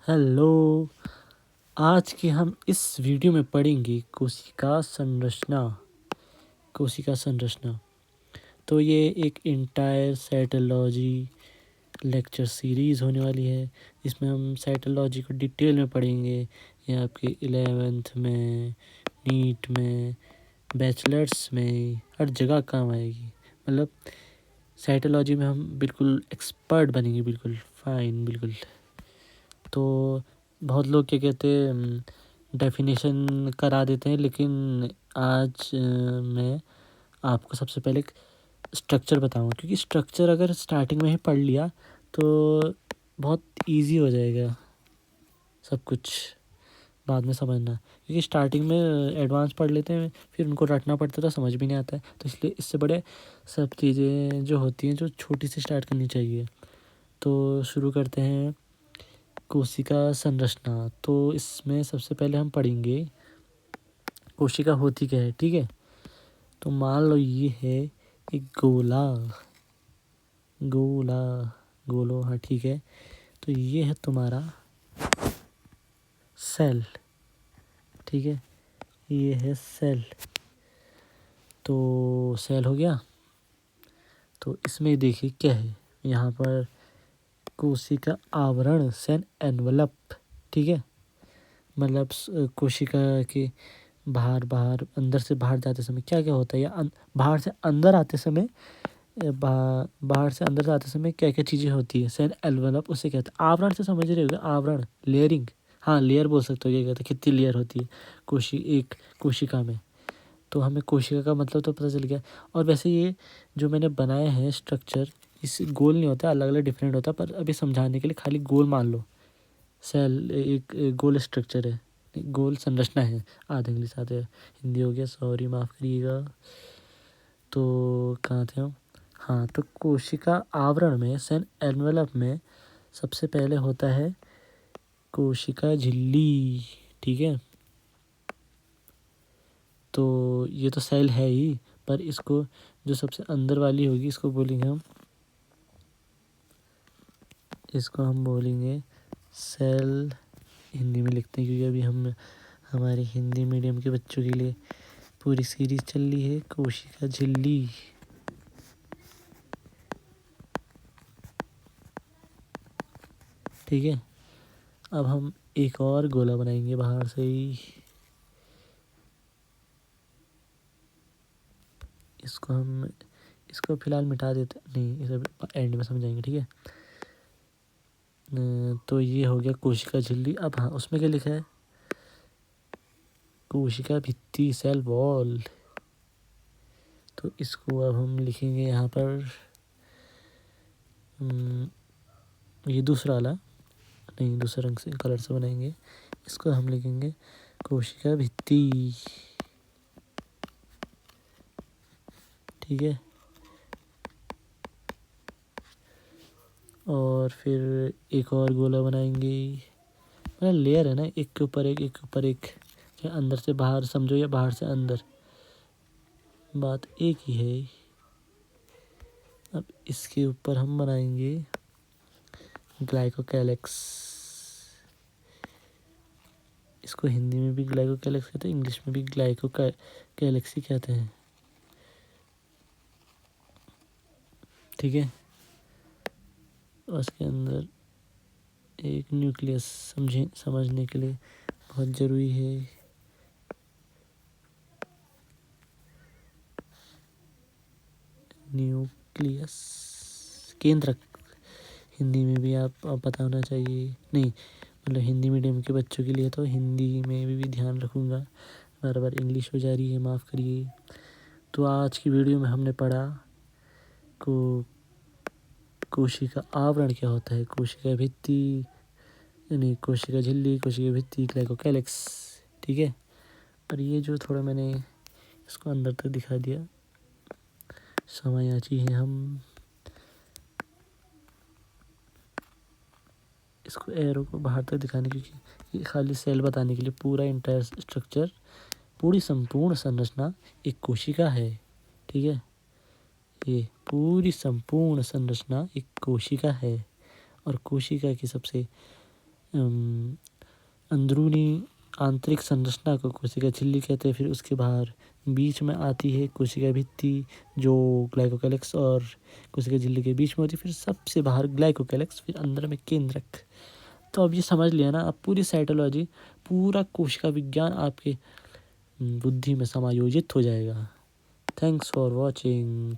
Hello. आज के हम इस वीडियो में पढ़ेंगे कोशिका संरचना। तो ये एक इंटायर साइटोलॉजी लेक्चर सीरीज़ होने वाली है। इसमें हम साइटोलॉजी को डिटेल में पढ़ेंगे। ये आपके 11th में, नीट में, बैचलर्स में, हर जगह काम आएगी। मतलब साइटोलॉजी में हम बिल्कुल एक्सपर्ट बनेंगे, बिल्कुल फाइन, बिल्कुल। तो बहुत लोग क्या कहते हैं, डेफिनेशन करा देते हैं, लेकिन आज मैं आपको सबसे पहले एक स्ट्रक्चर बताऊंगा, क्योंकि स्ट्रक्चर अगर स्टार्टिंग में ही पढ़ लिया तो बहुत इजी हो जाएगा सब कुछ बाद में समझना। क्योंकि स्टार्टिंग में एडवांस पढ़ लेते हैं, फिर उनको रटना पड़ता है तो समझ भी नहीं आता है। तो इसलिए इससे बड़े सब चीज़ें जो होती हैं जो छोटी सी स्टार्ट करनी चाहिए। तो शुरू करते हैं कोशिका संरचना। तो इसमें सबसे पहले हम पढ़ेंगे कोशिका होती क्या है, ठीक है। तो मान लो ये है एक गोला गोला गोलो, हाँ ठीक है। तो ये है तुम्हारा सेल, ठीक है। ये है सेल। तो सेल हो गया। तो इसमें देखिए क्या है, यहाँ पर कोशिका आवरण, सेल एनवलप, ठीक है। मतलब कोशिका के बाहर बाहर अंदर से बाहर जाते समय क्या क्या होता है, या बाहर से अंदर आते समय, बाहर से अंदर जाते समय क्या क्या चीज़ें होती है, सेल एनवलप उसे कहते हैं। आवरण से समझ रहे होगे, आवरण, लेयरिंग, हाँ लेयर बोल सकते हो। ये कहते हैं कितनी लेयर होती है एक कोशिका में। तो हमें कोशिका का मतलब तो पता चल गया। और वैसे ये जो मैंने बनाया है स्ट्रक्चर, इस गोल नहीं होता, अलग अलग डिफरेंट होता है, पर अभी समझाने के लिए खाली गोल मान लो। सेल एक गोल स्ट्रक्चर है, गोल संरचना है। आधे इंग्लिश आधे हिंदी हो गया, सॉरी माफ़ करिएगा। तो कहाँ थे हम? हाँ, तो कोशिका आवरण में, सेल एनवेलप में सबसे पहले होता है कोशिका झिल्ली, ठीक है। तो ये तो सेल है ही, पर इसको जो सबसे अंदर वाली होगी इसको बोलेंगे सेल। हिंदी में लिखते हैं क्योंकि अभी हम हमारे हिंदी मीडियम के बच्चों के लिए पूरी सीरीज चल रही है कोशिका झिल्ली, ठीक है। अब हम एक और गोला बनाएंगे बाहर से ही। इसको फिलहाल मिटा देते नहीं, इसे एंड में समझाएंगे, ठीक है। तो ये हो गया कोशिका झिल्ली। अब हाँ, उसमें क्या लिखा है, कोशिका भित्ति, सेल वॉल। तो इसको अब हम लिखेंगे यहाँ पर, ये दूसरा वाला नहीं, दूसरे रंग से कलर से बनाएंगे। इसको हम लिखेंगे कोशिका भित्ति, ठीक है। और फिर एक और गोला बनाएंगे। मतलब लेयर है ना, एक के ऊपर एक, एक के ऊपर एक, क्या अंदर से बाहर समझो या बाहर से अंदर, बात एक ही है। अब इसके ऊपर हम बनाएंगे ग्लाइकोकैलेक्स। इसको हिंदी में भी ग्लाइकोकैलेक्स कहते हैं, इंग्लिश में भी ग्लाइकोकैलेक्स ही कहते हैं, ठीक है। उसके अंदर एक न्यूक्लियस समझने के लिए बहुत ज़रूरी है। न्यूक्लियस, केंद्रक, हिंदी में भी आप पता होना चाहिए। नहीं, मतलब हिंदी मीडियम के बच्चों के लिए तो हिंदी में भी ध्यान रखूँगा। बार बार इंग्लिश हो जा रही है, माफ़ करिए। तो आज की वीडियो में हमने पढ़ा को कोशिका आवरण क्या होता है, कोशिका भित्ति, यानी कोशिका झिल्ली, कोशिका भित्ति, ग्लाइकोकैलेक्स, ठीक है। और ये जो थोड़ा मैंने इसको अंदर तक दिखा दिया, समायाची हैं हम। इसको एरो को बाहर तक दिखाने, क्योंकि ये खाली सेल बताने के लिए, पूरा इंटायर स्ट्रक्चर, पूरी संपूर्ण संरचना एक कोशिका है, ठीक है। ये पूरी संपूर्ण संरचना एक कोशिका है। और कोशिका की सबसे अंदरूनी आंतरिक संरचना को कोशिका झिल्ली कहते हैं। फिर उसके बाहर बीच में आती है कोशिका भित्ति जो ग्लाइकोकैलिक्स और कोशिका झिल्ली के बीच में होती है। फिर सबसे बाहर ग्लाइकोकैलिक्स, फिर अंदर में केंद्रक। तो अब ये समझ लिया ना, अब पूरी साइटोलॉजी, पूरा कोशिका विज्ञान आपके बुद्धि में समायोजित हो जाएगा। Thanks for watching.